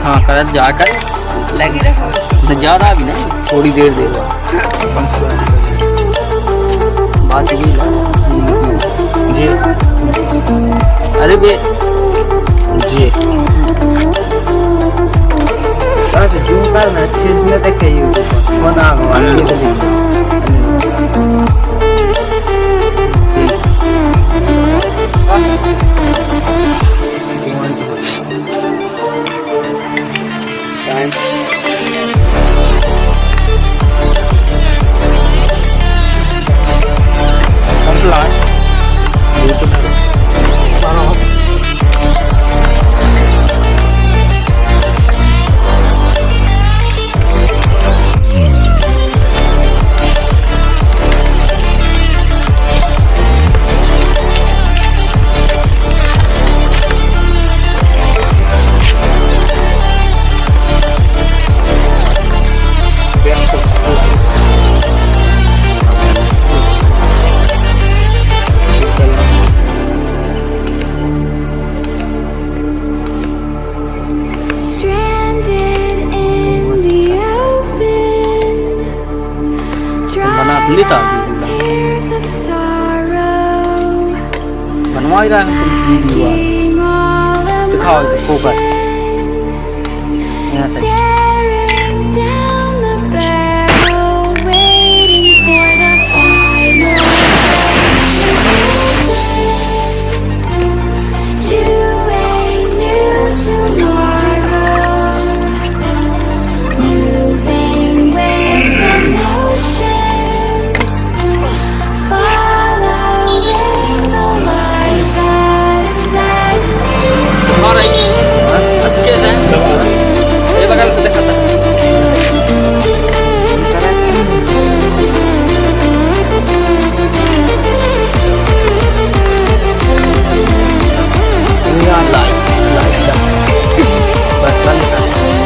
हाँ कलर जाकर लगी रहो। ज़्यादा भी नहीं, थोड़ी देर देर बाद। बात ये ना जी अरे बे जी बस जूम कर ना अच्छे से देखे यूट्यूब पर फोन आ गया ये तो लिख लेता बनवा ही रहा है वीडियो दिखाओ फोकस यहाँ से